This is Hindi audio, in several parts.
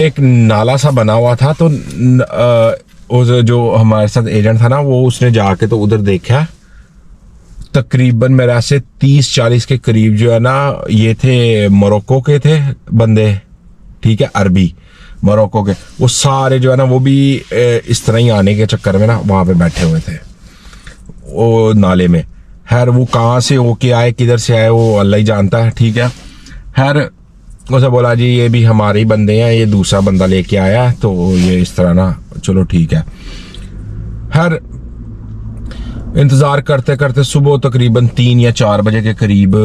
एक नाला सा बना हुआ था, तो उस जो हमारे साथ एजेंट था ना, वो उसने जाके तो उधर देखा, तकरीबन मेरा से 30-40 के करीब जो है ना, ये थे मोरक्को के थे बंदे, ठीक है, अरबी मोरक्को के। वो सारे जो है ना, वो भी इस तरह ही आने के चक्कर में ना वहां पे बैठे हुए थे वो नाले में। खैर वो कहाँ से होके आए, किधर से आए, वो अल्लाह ही जानता है, ठीक है। खैर उसे बोला जी ये भी हमारे ही बंदे हैं, ये दूसरा बंदा लेके आया है, तो ये इस तरह ना, चलो ठीक है। खैर इंतज़ार करते करते सुबह तकरीबन 3 या 4 बजे के करीब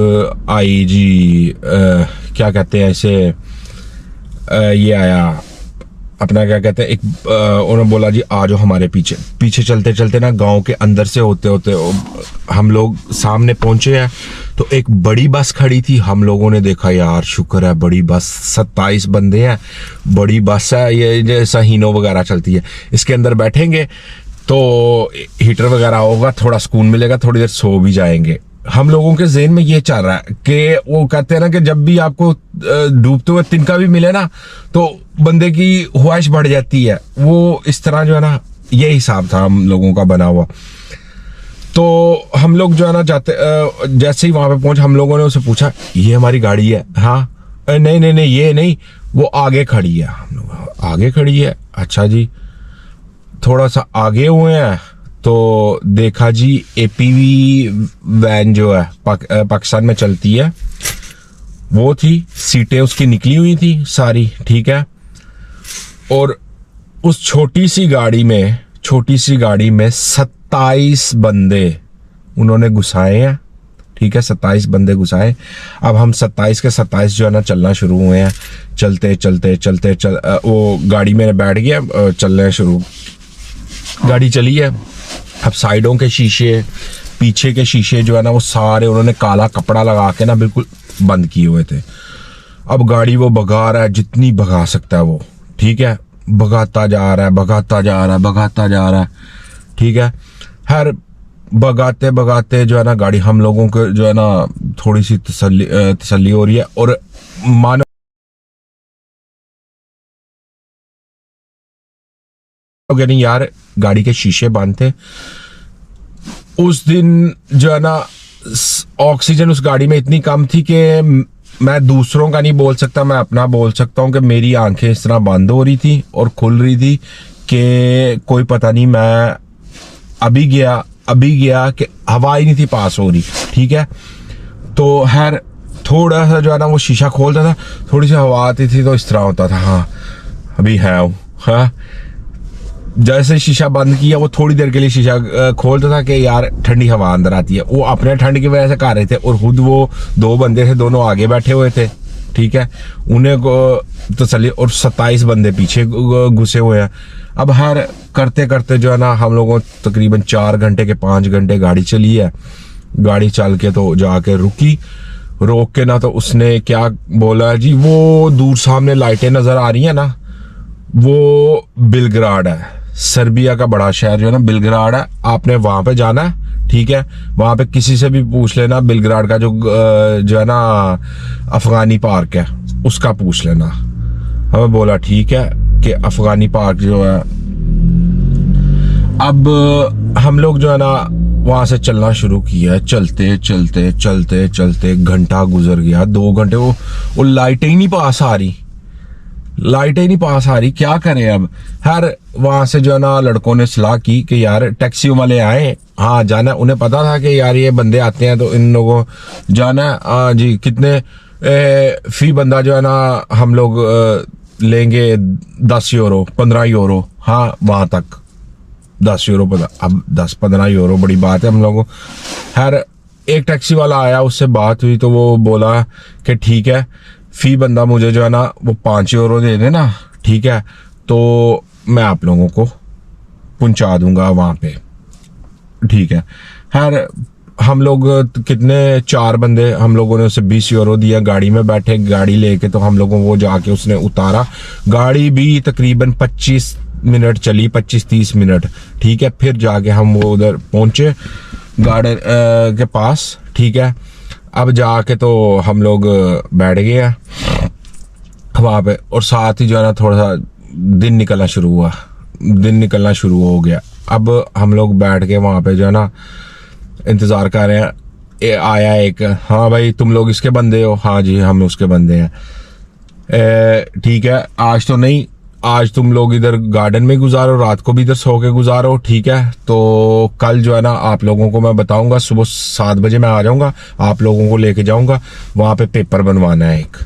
आई जी, क्या कहते हैं इसे, ये आया अपना, क्या कहते हैं, एक उन्होंने बोला जी आ जाओ हमारे पीछे। पीछे चलते चलते ना गांव के अंदर से होते होते हम लोग सामने पहुंचे हैं, तो एक बड़ी बस खड़ी थी। हम लोगों ने देखा, यार शुक्र है बड़ी बस, 27 बंदे हैं, बड़ी बस है, ये जैसा हीनो वगैरह चलती है, इसके अंदर बैठेंगे तो हीटर वगैरह होगा, थोड़ा सुकून मिलेगा, थोड़ी देर सो भी जाएंगे। हम लोगों के ज़हन में ये चल रहा है कि वो कहते हैं ना कि जब भी आपको डूबते हुए तिनका भी मिले ना, तो बंदे की ख्वाहिश बढ़ जाती है। वो इस तरह जो है ना, ये हिसाब था हम लोगों का बना हुआ। तो हम लोग जो है ना जाते, जैसे ही वहां पे पहुंचे, हम लोगों ने उससे पूछा ये हमारी गाड़ी है? हाँ। नहीं नहीं नहीं, ये नहीं, वो आगे खड़ी है। हम लोग, आगे खड़ी है, अच्छा जी। थोड़ा सा आगे हुए हैं तो देखा जी एपीवी वैन जो है पाकिस्तान में चलती है, वो थी, सीटें उसकी निकली हुई थी सारी, ठीक है। और उस छोटी सी गाड़ी में 27 बंदे उन्होंने घुसाए हैं, ठीक है, 27 बंदे घुसाए। अब हम 27 के 27 जो है ना चलना शुरू हुए हैं। चलते चलते चलते वो गाड़ी में बैठ गया, चलने शुरू, गाड़ी चली है। अब साइडों के शीशे, पीछे के शीशे जो है ना, वो सारे उन्होंने काला कपड़ा लगा के ना बिल्कुल बंद किए हुए थे। अब गाड़ी वो भगा रहा है जितनी भगा सकता है वो, ठीक है, भगाता जा रहा है, भगाता जा रहा है, भगाता जा रहा है, ठीक है। हर भगाते भगाते जो है ना गाड़ी, हम लोगों को जो है ना थोड़ी सी तसल्ली हो रही है। और मानो नहीं यार, गाड़ी के शीशे बंद थे। उस दिन जो है ना ऑक्सीजन उस गाड़ी में इतनी कम थी कि मैं दूसरों का नहीं बोल सकता, मैं अपना बोल सकता हूँ कि मेरी आंखें इस तरह बंद हो रही थी और खुल रही थी कि कोई पता नहीं। मैं अभी गया कि हवा ही नहीं थी पास हो रही, ठीक है। तो खैर थोड़ा सा जो है ना वो शीशा खोलता था, थोड़ी सी हवा आती थी तो इस तरह होता था, हाँ अभी है वो, हाँ। जैसे शीशा बंद किया, वो थोड़ी देर के लिए शीशा खोलता था कि यार ठंडी हवा अंदर आती है। वो अपने ठंड की वजह से कर रहे थे, और खुद वो 2 बंदे थे, दोनों आगे बैठे हुए थे, ठीक है, उन्हें को तसल्ली, और 27 बंदे पीछे घुसे हुए हैं। अब हर करते करते जो है ना हम लोगों तकरीबन 4 घंटे के 5 घंटे गाड़ी चली है। गाड़ी चल के तो जाके रुकी, रोक के ना तो उसने क्या बोला जी, वो दूर सामने लाइटें नजर आ रही है ना, वो बिलग्राड है, सर्बिया का बड़ा शहर जो है ना बिलग्राड है। आपने वहां पे जाना है, ठीक है, वहां पे किसी से भी पूछ लेना, बिलग्राड का जो है ना अफगानी पार्क है उसका पूछ लेना। हमें बोला ठीक है कि अफगानी पार्क जो है। अब हम लोग जो है ना वहां से चलना शुरू किया, चलते चलते चलते चलते घंटा गुजर गया, 2 घंटे। वो लाइटें ही नहीं पास आ रही, क्या करें अब। हर वहां से जो है ना लड़कों ने सलाह की कि यार टैक्सी वाले आए, हाँ जाना। उन्हें पता था कि यार ये बंदे आते हैं तो इन लोगों जाना, जी कितने फी बंदा जो है ना हम लोग लेंगे 10 यूरो 15 यूरो, हाँ वहां तक 10 यूरो। अब 10-15 यूरो बड़ी बात है हम लोगों। हर एक टैक्सी वाला आया, उससे बात हुई तो वो बोला कि ठीक है, फी बंदा मुझे जो है ना वो 5 यूरो दे देना, ठीक है, तो मैं आप लोगों को पहुंचा दूंगा वहां पे, ठीक है। हर हम लोग कितने 4 बंदे, हम लोगों ने उसे 20 यूरो दिया, गाड़ी में बैठे, गाड़ी लेके तो हम लोगों वो जाके उसने उतारा। गाड़ी भी तकरीबन 25 मिनट चली, 25-30 मिनट, ठीक है। फिर जाके हम वो उधर पहुंचे गार्डन के पास, ठीक है। अब जाके तो हम लोग बैठ गए हैं। वहाँ पे, और साथ ही जो है ना थोड़ा सा दिन निकलना शुरू हो गया। अब हम लोग बैठ के वहाँ पे जो है ना इंतज़ार कर रहे हैं। आया एक, हाँ भाई तुम लोग इसके बंदे हो? हाँ जी हम उसके बंदे हैं। ठीक है, आज तो नहीं, आज तुम लोग इधर गार्डन में गुजारो, रात को भी इधर सो के गुजारो, ठीक है? तो कल जो है ना आप लोगों को मैं बताऊंगा, सुबह 7 बजे मैं आ जाऊंगा, आप लोगों को लेके जाऊंगा, वहाँ पे पेपर बनवाना है एक।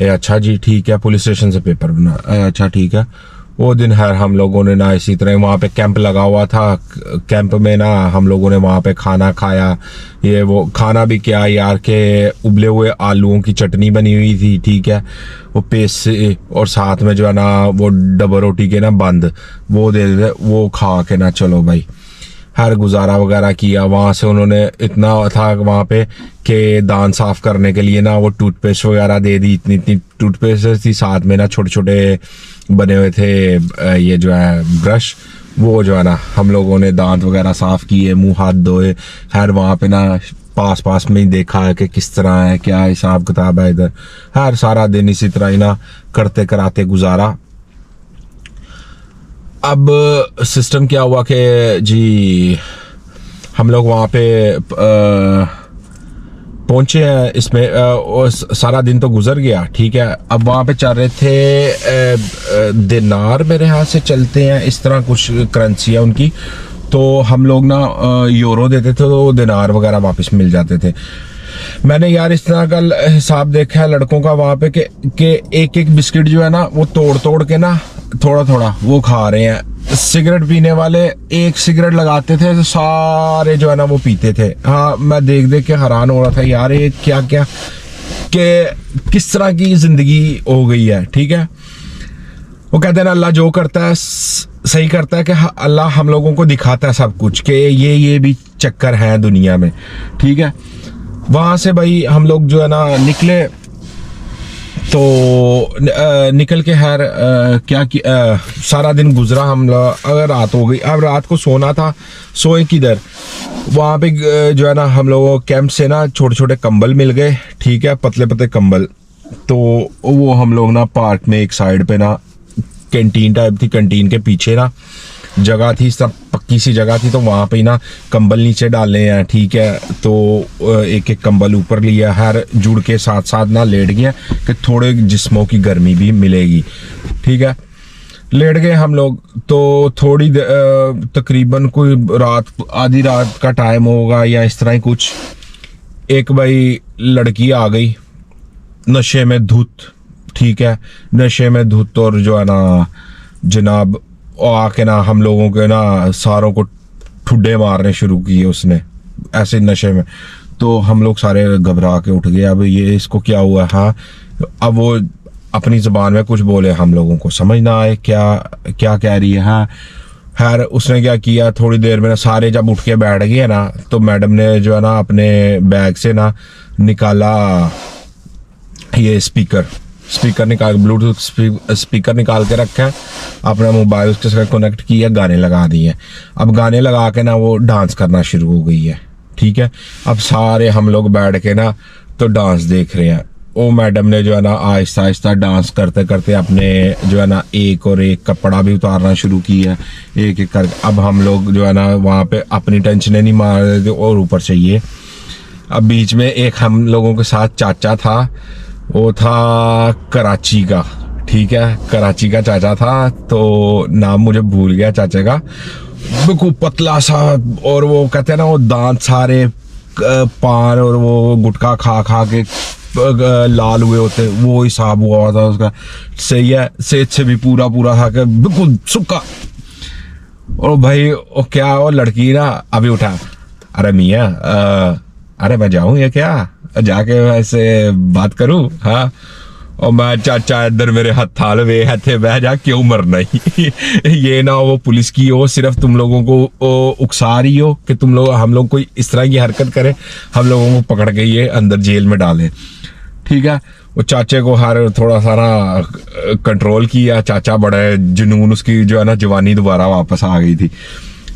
अच्छा जी ठीक है, पुलिस स्टेशन से पेपर बना, अच्छा ठीक है। वो दिन है हम लोगों ने ना इसी तरह वहाँ पे कैंप लगा हुआ था, कैंप में ना हम लोगों ने वहाँ पे खाना खाया। ये वो खाना भी क्या यार, के उबले हुए आलूओं की चटनी बनी हुई थी, ठीक है, वो पेस्ट से, और साथ में जो है ना वो डबल रोटी के ना बंद वो दे देते, वो खा के ना चलो भाई हर गुजारा वगैरह किया। वहाँ से उन्होंने इतना था वहाँ पे कि दांत साफ करने के लिए ना वो टूथपेस्ट वगैरह दे दी, इतनी इतनी टूथपेस्ट थी, साथ में ना छोटे छोटे बने हुए थे ये जो है ब्रश, वो जो है ना हम लोगों ने दांत वगैरह साफ किए, मुंह हाथ धोए। हर वहाँ पे ना पास में ही देखा है कि किस तरह है, क्या हिसाब किताब है इधर। हर सारा दिन इसी तरह ही ना करते कराते गुजारा। अब सिस्टम क्या हुआ कि जी हम लोग वहाँ पे पहुंचे हैं, इसमें और सारा दिन तो गुजर गया, ठीक है। अब वहाँ पे चल रहे थे दिनार मेरे हाथ से चलते हैं, इस तरह कुछ करेंसी है उनकी, तो हम लोग ना यूरो देते थे तो दिनार वगैरह वापस मिल जाते थे। मैंने यार इस तरह का हिसाब देखा है लड़कों का वहाँ पे कि एक एक बिस्किट जो है ना वो तोड़ के ना थोड़ा थोड़ा वो खा रहे हैं। सिगरेट पीने वाले एक सिगरेट लगाते थे तो सारे जो है ना वो पीते थे। हाँ मैं देख के हैरान हो रहा था यार, ये क्या कि किस तरह की जिंदगी हो गई है, ठीक है। वो कहते हैं ना अल्लाह जो करता है सही करता है, कि अल्लाह हम लोगों को दिखाता है सब कुछ कि ये भी चक्कर है दुनिया में, ठीक है। वहाँ से भाई हम लोग जो है ना निकले, तो निकल के सारा दिन गुजरा, हम लोग अगर रात हो गई। अब रात को सोना था, सोए किधर, वहाँ पे जो है ना हम लोगों कैंप से ना छोटे छोटे कंबल मिल गए, ठीक है, पतले पतले कंबल। तो वो हम लोग ना पार्क में एक साइड पे ना कैंटीन टाइप थी, कैंटीन के पीछे ना जगह थी, सब पक्की सी जगह थी, तो वहाँ पे ना कंबल नीचे डाले हैं, ठीक है। तो एक एक कंबल ऊपर लिया, हर जुड़ के साथ साथ ना लेट गया कि थोड़े जिस्मों की गर्मी भी मिलेगी, ठीक है। लेट गए हम लोग, तो थोड़ी तकरीबन कोई आधी रात का टाइम होगा या इस तरह ही कुछ, एक भाई लड़की आ गई नशे में धुत, ठीक है, नशे में धुत, और जो है ना जनाब आके ना हम लोगों के ना सारों को ठुड्डे मारने शुरू किए उसने ऐसे नशे में। तो हम लोग सारे घबरा के उठ गए, अब ये इसको क्या हुआ। हाँ अब वो अपनी जुबान में कुछ बोले, हम लोगों को समझ ना आए क्या कह रही है। हाँ खैर उसने क्या किया, थोड़ी देर में ना सारे जब उठ के बैठ गए ना, तो मैडम ने जो है ना अपने बैग से ना निकाला ये स्पीकर निकाल, ब्लूटूथ स्पीकर निकाल के रखा है, अपना मोबाइल उसके साथ कनेक्ट किया, गाने लगा दिए। अब गाने लगा के ना वो डांस करना शुरू हो गई है, ठीक है। अब सारे हम लोग बैठ के ना तो डांस देख रहे हैं। वो मैडम ने जो है ना आहिस्ता आहिस्ता डांस करते करते अपने जो है ना एक और एक कपड़ा भी उतारना शुरू किया, एक एक कर। अब हम लोग जो है ना वहाँ पे अपनी टेंशनें नहीं मार रहे थे, और ऊपर से ये। अब बीच में एक हम लोगों के साथ चाचा था, वो था कराची का, ठीक है, कराची का चाचा था, तो नाम मुझे भूल गया चाचा का, बिल्कुल पतला सा, और वो कहते हैं ना वो दांत सारे पान और वो गुटखा खा के लाल हुए होते, वो हिसाब हुआ था उसका। सही है, सेहत से भी पूरा था कि बिल्कुल सूखा। और भाई वो क्या, वो लड़की ना अभी उठा, अरे मियाँ अरे मैं जाऊं या क्या, जाके ऐसे बात करूं। हाँ और मैं चाचा इधर मेरे हाथ थाल वे थे, बह जा क्यों मरना ही ये ना वो पुलिस की हो, सिर्फ तुम लोगों को उकसा रही हो कि तुम लोग हम लोग कोई इस तरह की हरकत करे, हम लोगों को पकड़ के ये अंदर जेल में डाले, ठीक है। वो चाचे को हर थोड़ा सा ना कंट्रोल किया, चाचा बड़े जुनून, उसकी जो है ना जवानी दोबारा वापस आ गई थी।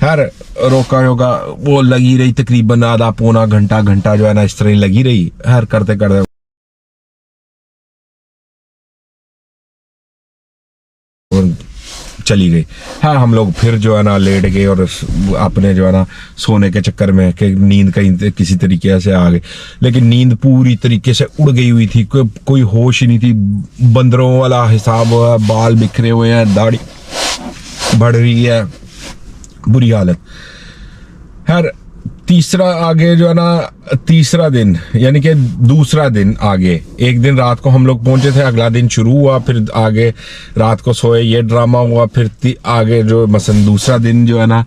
हर रोका वो लगी रही तकरीबन आधा पौना घंटा जो है ना इस तरह लगी रही, हर करते करते चली गई। हाँ, हम लोग फिर जो है ना लेट गए और अपने जो है ना सोने के चक्कर में कि नींद कहीं किसी तरीके से आ गई, लेकिन नींद पूरी तरीके से उड़ गई हुई थी, कोई होश ही नहीं थी। बंदरों वाला हिसाब हुआ, बाल बिखरे हुए हैं, दाढ़ी बढ़ रही है, बुरी हालत। हर तीसरा आगे जो है ना, तीसरा दिन यानी कि दूसरा दिन आगे, एक दिन रात को हम लोग पहुंचे थे, अगला दिन शुरू हुआ, फिर आगे रात को सोए, ये ड्रामा हुआ, फिर आगे जो मसलन दूसरा दिन जो है ना,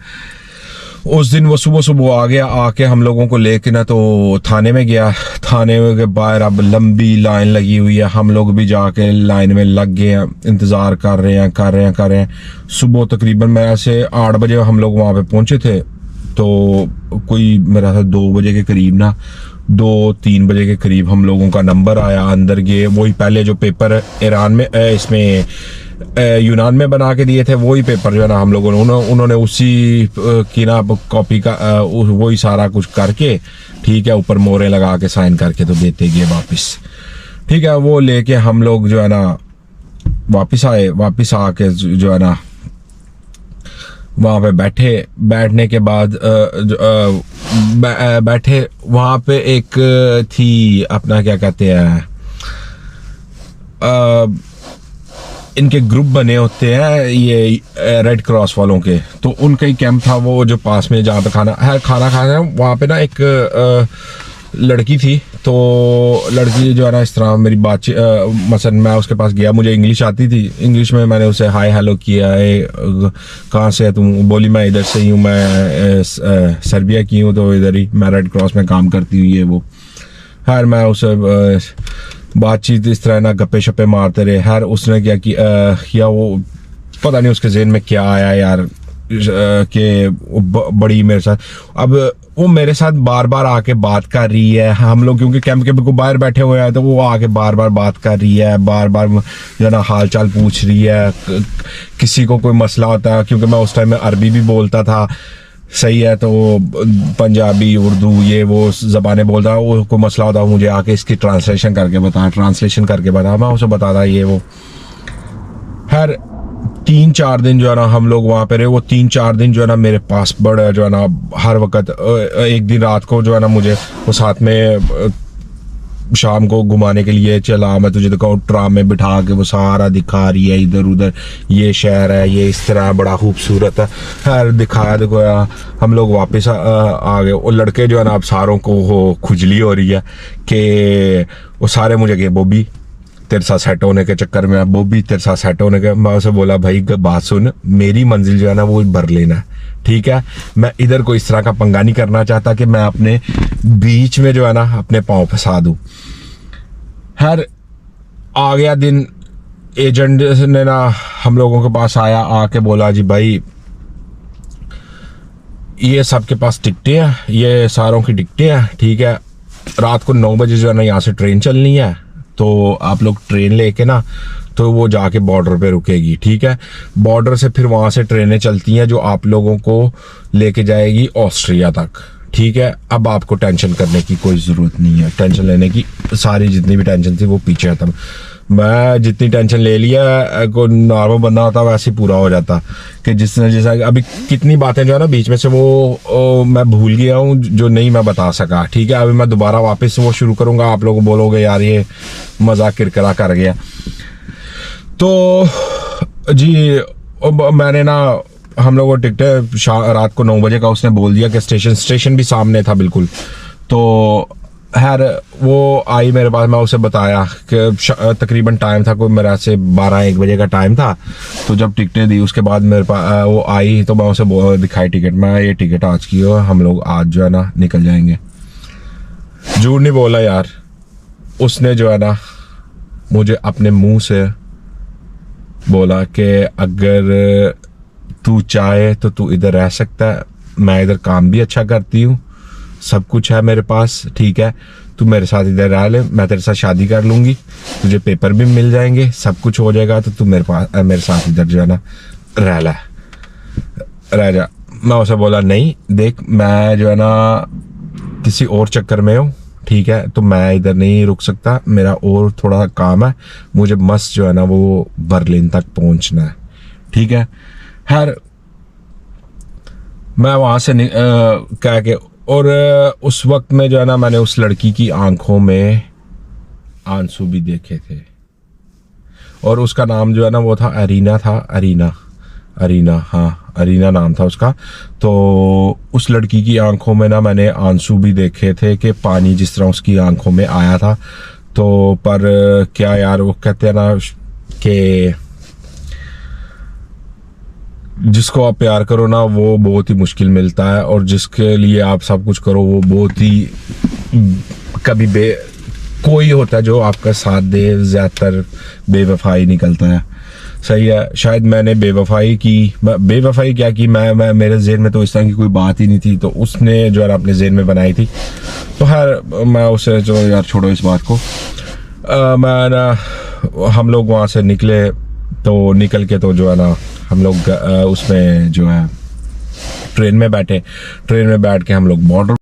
उस दिन वो सुबह सुबह आ गया, आके हम लोगों को लेके ना तो थाने में गया। थाने के बाहर अब लंबी लाइन लगी हुई है, हम लोग भी जाके लाइन में लग गए हैं, इंतज़ार कर रहे हैं। सुबह तकरीबन मैं से 8 बजे हम लोग वहाँ पे पहुंचे थे, तो कोई मेरा था 2 बजे के करीब ना, 2-3 बजे के करीब हम लोगों का नंबर आया। अंदर गए, वही पहले जो पेपर ईरान में इसमें यूनान में बना के दिए थे, वही पेपर जो है ना हम लोगों ने उन्होंने उसी की ना कॉपी का वही सारा कुछ करके, ठीक है, ऊपर मोहरें लगा के साइन करके तो देते गए वापस। ठीक है, वो लेके हम लोग जो है ना वापस आए। वापस आके जो है ना वहाँ पे बैठने के बाद बैठे, वहाँ पे एक थी अपना क्या कहते हैं, इनके ग्रुप बने होते हैं ये रेड क्रॉस वालों के, तो उनका ही कैंप था वो जो पास में जहाँ पे खाना खाना वहाँ पे ना एक लड़की थी। तो लड़की जो है ना इस तरह मेरी बातचीत, मसलन मैं उसके पास गया, मुझे इंग्लिश आती थी, इंग्लिश में मैंने उसे हाय हेलो किया है, कहाँ से है तुम, बोली मैं इधर से ही हूँ, मैं सर्बिया की हूँ, तो इधर ही मैं रेड क्रॉस में काम करती हूँ ये वो। खैर मैं उसे बातचीत इस तरह ना गप्पे शप्पे मारते रहे। खैर उसने क्या किया वो पता नहीं उसके ज़हन में क्या आया यार, कि बड़ी मेरे साथ, अब वो मेरे साथ बार बार आके बात कर रही है। हम लोग क्योंकि कैंप के बिल्कुल बाहर बैठे हुए हैं, तो वो आके बार बार बात कर रही है, बार बार जो है ना हाल चाल पूछ रही है। किसी को कोई मसला होता है, क्योंकि मैं उस टाइम में अरबी भी बोलता था, सही है, तो पंजाबी उर्दू ये वो ज़बानें बोलता है, वो कोई मसला होता है मुझे आके इसकी ट्रांसलेशन करके बता, मैं उसे बताता ये वो। खैर 3-4 दिन जो है ना हम लोग वहाँ पे रहे। वो 3-4 दिन जो है ना मेरे पास बड़ा जो है ना हर वक्त, एक दिन रात को जो है ना मुझे वो साथ में शाम को घुमाने के लिए, चला मैं तुझे दिखाऊं, ट्राम में बिठा के वो सारा दिखा रही है, इधर उधर ये शहर है, ये इस तरह बड़ा खूबसूरत है। खैर दिखाया हम लोग वापस आ गए। वो लड़के जो है ना अब सारों को हो खुजली हो रही है कि वो सारे मुझे कहे बॉबी तेरे साथ सेट होने के चक्कर में, बॉबी तेरे साथ सेट होने के। मैं उसे बोला भाई बात सुन, मेरी मंजिल जो है ना वो बर्लिन है, ठीक है, मैं इधर कोई इस तरह का पंगा नहीं करना चाहता कि मैं अपने बीच में जो है ना अपने पाँव फंसा दूं। हर आ गया दिन, एजेंट ने ना हम लोगों के पास आया, आके बोला जी भाई ये सबके पास टिकटें हैं, ये सारों की टिकटें हैं, ठीक है, रात को 9 बजे जो है ना यहाँ से ट्रेन चलनी है, तो आप लोग ट्रेन लेके ना तो वो जाके बॉर्डर पे रुकेगी, ठीक है। बॉर्डर से फिर वहाँ से ट्रेनें चलती हैं जो आप लोगों को लेके जाएगी ऑस्ट्रिया तक, ठीक है। अब आपको टेंशन करने की कोई ज़रूरत नहीं है, टेंशन लेने की सारी जितनी भी टेंशन थी वो पीछे खत्म। मैं जितनी टेंशन ले लिया, कोई नॉर्मल बंदा होता वैसे ही पूरा हो जाता, कि जिसने जैसा अभी कितनी बातें जो है ना बीच में से वो मैं भूल गया हूँ जो नहीं मैं बता सका, ठीक है। अभी मैं दोबारा वापस वो शुरू करूँगा, आप लोग बोलोगे यार ये मजाक किरकिरा कर गया। तो जी मैंने ना हम लोगों को टिकट रात को 9 बजे का उसने बोल दिया कि स्टेशन भी सामने था बिल्कुल। तो खैर वो आई मेरे पास, मैं उसे बताया कि तकरीबन टाइम था कोई मेरा से 12-1 बजे का टाइम था। तो जब टिकटें दी उसके बाद मेरे पास वो आई, तो मैं उसे दिखाई टिकट, मैं ये टिकट आज की हो, हम लोग आज जो है ना निकल जाएंगे। झूठ नहीं बोला यार, उसने जो है ना मुझे अपने मुंह से बोला कि अगर तू चाहे तो तू इधर रह सकता है, मैं इधर काम भी अच्छा करती हूँ, सब कुछ है मेरे पास, ठीक है, तू मेरे साथ इधर रह ले, मैं तेरे साथ शादी कर लूँगी, तुझे पेपर भी मिल जाएंगे, सब कुछ हो जाएगा, तो तू मेरे साथ इधर जो है ना रह जा। मैं उसे बोला नहीं देख, मैं जो है ना किसी और चक्कर में हूँ, ठीक है, तो मैं इधर नहीं रुक सकता, मेरा और थोड़ा काम है, मुझे मस्त जो है ना वो बर्लिन तक पहुँचना है, ठीक है। खैर मैं वहां से कह के, और उस वक्त में जो है ना, मैंने उस लड़की की आंखों में आंसू भी देखे थे, और उसका नाम जो है ना वो था अरीना, अरीना, हाँ अरीना नाम था उसका। तो उस लड़की की आंखों में ना मैंने आंसू भी देखे थे, कि पानी जिस तरह उसकी आंखों में आया था। तो पर क्या यार, वो कहते हैं ना कि जिसको आप प्यार करो ना वो बहुत ही मुश्किल मिलता है, और जिसके लिए आप सब कुछ करो वो बहुत ही कभी कोई होता है जो आपका साथ दे, ज्यादातर बेवफाई निकलता है। सही है, शायद मैंने बेवफाई क्या की, मैं मेरे जेहन में तो इस तरह की कोई बात ही नहीं थी, तो उसने जो है अपने जेहन में बनाई थी। तो खैर मैं उसे, जो यार छोड़ो इस बात को। हम लोग वहाँ से निकले, तो निकल के तो जो है ना हम लोग उसमें जो है ट्रेन में बैठ के हम लोग बॉर्डर